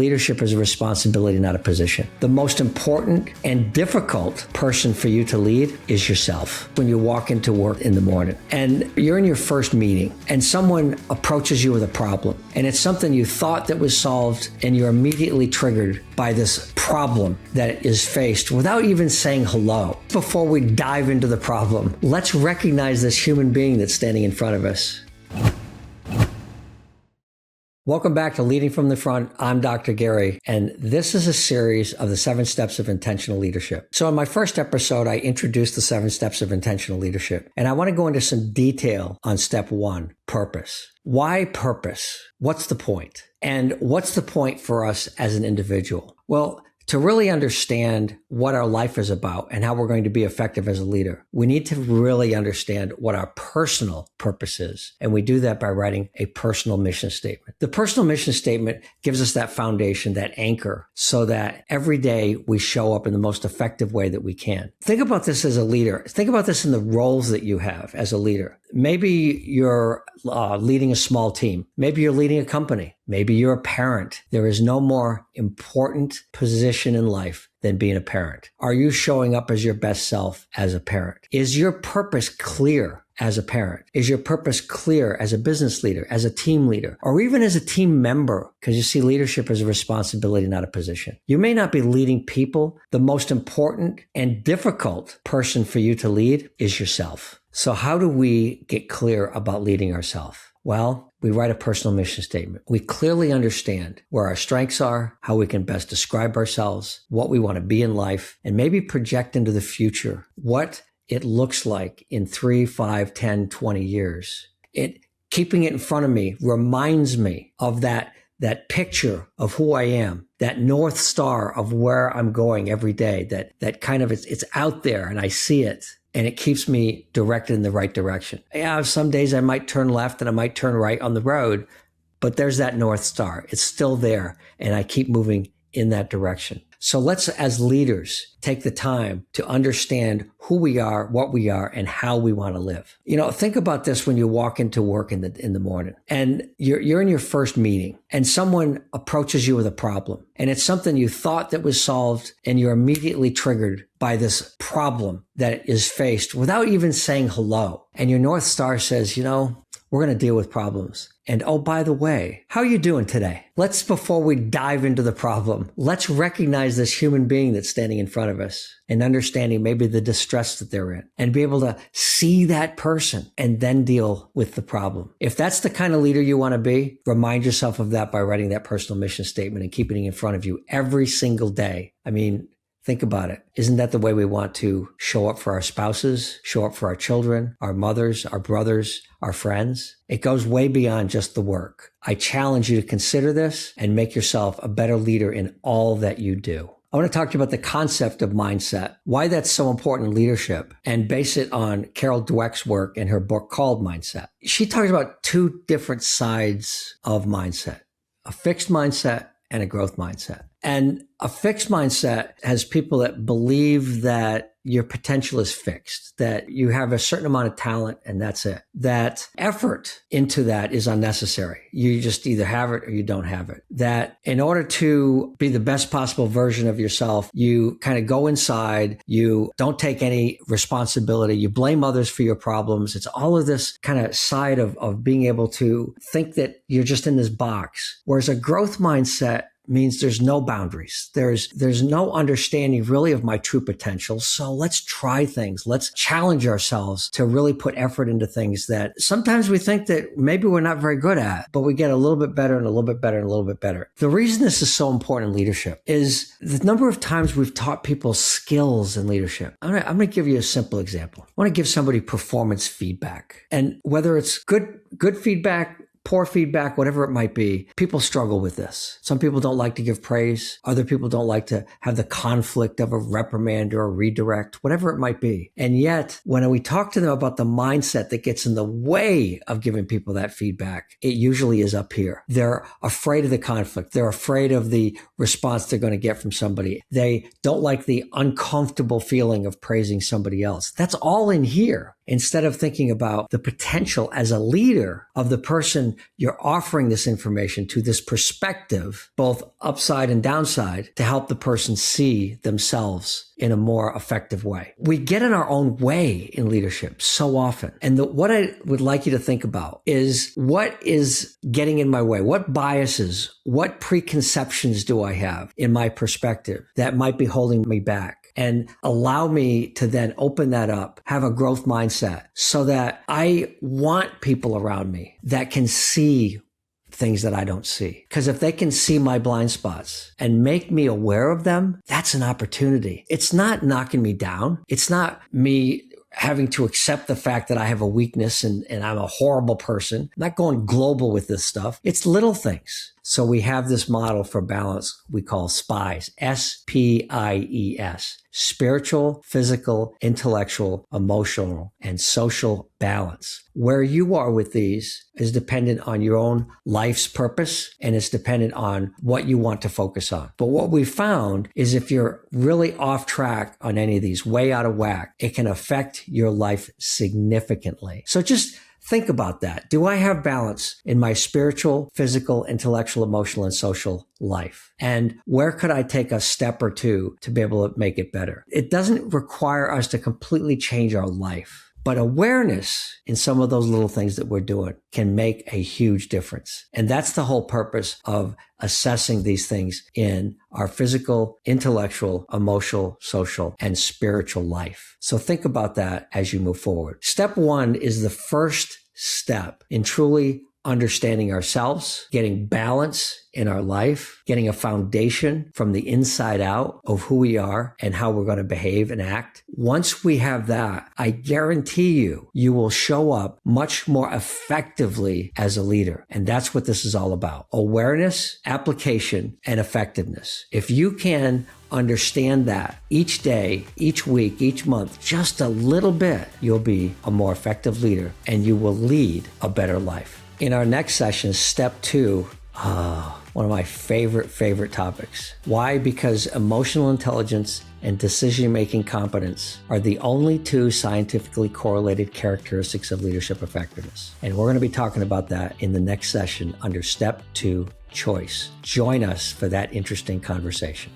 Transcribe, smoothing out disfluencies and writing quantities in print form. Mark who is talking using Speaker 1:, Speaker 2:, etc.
Speaker 1: leadership is a responsibility, not a position. The most important and difficult person for you to lead is yourself. When you walk into work in the morning and you're in your first meeting and someone approaches you with a problem and it's something you thought that was solved and you're immediately triggered by this problem that is faced without even saying hello. Before we dive into the problem, let's recognize this human being that's standing in front of us. Welcome back to Leading from the Front. I'm Dr. Gary, and this is a series of the 7 steps of intentional leadership. So in my first episode, I introduced the 7 steps of intentional leadership, and I want to go into some detail on step 1, purpose. Why purpose? What's the point? And what's the point for us as an individual? Well, to really understand what our life is about and how we're going to be effective as a leader, we need to really understand what our personal purpose is. And we do that by writing a personal mission statement. The personal mission statement gives us that foundation, that anchor, so that every day we show up in the most effective way that we can. Think about this as a leader. Think about this in the roles that you have as a leader. Maybe you're leading a small team. Maybe you're leading a company. Maybe you're a parent. There is no more important position in life than being a parent. Are you showing up as your best self as a parent? Is your purpose clear as a parent? Is your purpose clear as a business leader, as a team leader, or even as a team member? Because you see, leadership is a responsibility, not a position. You may not be leading people. The most important and difficult person for you to lead is yourself. So how do we get clear about leading ourselves? Well, we write a personal mission statement. We clearly understand where our strengths are, how we can best describe ourselves, what we want to be in life, and maybe project into the future what it looks like in 3, 5, 10, 20 years. Keeping it in front of me reminds me of that picture of who I am, that North Star of where I'm going every day, that kind of it's out there and I see it. And it keeps me directed in the right direction. Yeah, some days I might turn left and I might turn right on the road, but there's that North Star. It's still there, and I keep moving in that direction. So let's, as leaders, take the time to understand who we are, what we are, and how we want to live. You know, think about this when you walk into work in the morning and you're in your first meeting and someone approaches you with a problem and it's something you thought that was solved and you're immediately triggered by this problem that is faced without even saying hello. And your North Star says, you know, we're going to deal with problems. And oh, by the way, how are you doing today? Before we dive into the problem, let's recognize this human being that's standing in front of us and understanding maybe the distress that they're in and be able to see that person and then deal with the problem. If that's the kind of leader you want to be, remind yourself of that by writing that personal mission statement and keeping it in front of you every single day. I mean, think about it. Isn't that the way we want to show up for our spouses, show up for our children, our mothers, our brothers, our friends? It goes way beyond just the work. I challenge you to consider this and make yourself a better leader in all that you do. I want to talk to you about the concept of mindset, why that's so important in leadership, and base it on Carol Dweck's work in her book called Mindset. She talks about 2 different sides of mindset, a fixed mindset and a growth mindset. And a fixed mindset has people that believe that your potential is fixed, that you have a certain amount of talent and that's it. That effort into that is unnecessary. You just either have it or you don't have it. That in order to be the best possible version of yourself, you kind of go inside, you don't take any responsibility, you blame others for your problems. It's all of this kind of side of being able to think that you're just in this box. Whereas a growth mindset means there's no boundaries. There's no understanding really of my true potential. So let's try things. Let's challenge ourselves to really put effort into things that sometimes we think that maybe we're not very good at, but we get a little bit better and a little bit better and a little bit better. The reason this is so important in leadership is the number of times we've taught people skills in leadership. I'm going to give you a simple example. I want to give somebody performance feedback. And whether it's good feedback, poor feedback, whatever it might be, people struggle with this. Some people don't like to give praise. Other people don't like to have the conflict of a reprimand or a redirect, whatever it might be. And yet, when we talk to them about the mindset that gets in the way of giving people that feedback, it usually is up here. They're afraid of the conflict. They're afraid of the response they're going to get from somebody. They don't like the uncomfortable feeling of praising somebody else. That's all in here. instead of thinking about the potential as a leader of the person you're offering this information to, this perspective, both upside and downside, to help the person see themselves in a more effective way. We get in our own way in leadership so often. And what I would like you to think about is, what is getting in my way? What biases, what preconceptions do I have in my perspective that might be holding me back? And allow me to then open that up, have a growth mindset so that I want people around me that can see things that I don't see. Because if they can see my blind spots and make me aware of them, that's an opportunity. It's not knocking me down. It's not me having to accept the fact that I have a weakness and I'm a horrible person. I'm not going global with this stuff. It's little things. So we have this model for balance we call SPIES, SPIES, spiritual, physical, intellectual, emotional, and social balance. Where you are with these is dependent on your own life's purpose, and it's dependent on what you want to focus on. But what we found is, if you're really off track on any of these, way out of whack, it can affect your life significantly. So just think about that. Do I have balance in my spiritual, physical, intellectual, emotional, and social life? And where could I take a step or two to be able to make it better? It doesn't require us to completely change our life, but awareness in some of those little things that we're doing can make a huge difference. And that's the whole purpose of assessing these things in our physical, intellectual, emotional, social, and spiritual life. So think about that as you move forward. Step one is the first step in truly understanding ourselves, getting balance in our life, getting a foundation from the inside out of who we are and how we're going to behave and act. Once we have that, I guarantee you will show up much more effectively as a leader. And that's what this is all about. Awareness, application, and effectiveness. If you can understand that each day, each week, each month, just a little bit, you'll be a more effective leader and you will lead a better life. In our next session, step 2, one of my favorite topics. Why? Because emotional intelligence and decision-making competence are the only 2 scientifically correlated characteristics of leadership effectiveness. And we're going to be talking about that in the next session under step 2, choice. Join us for that interesting conversation.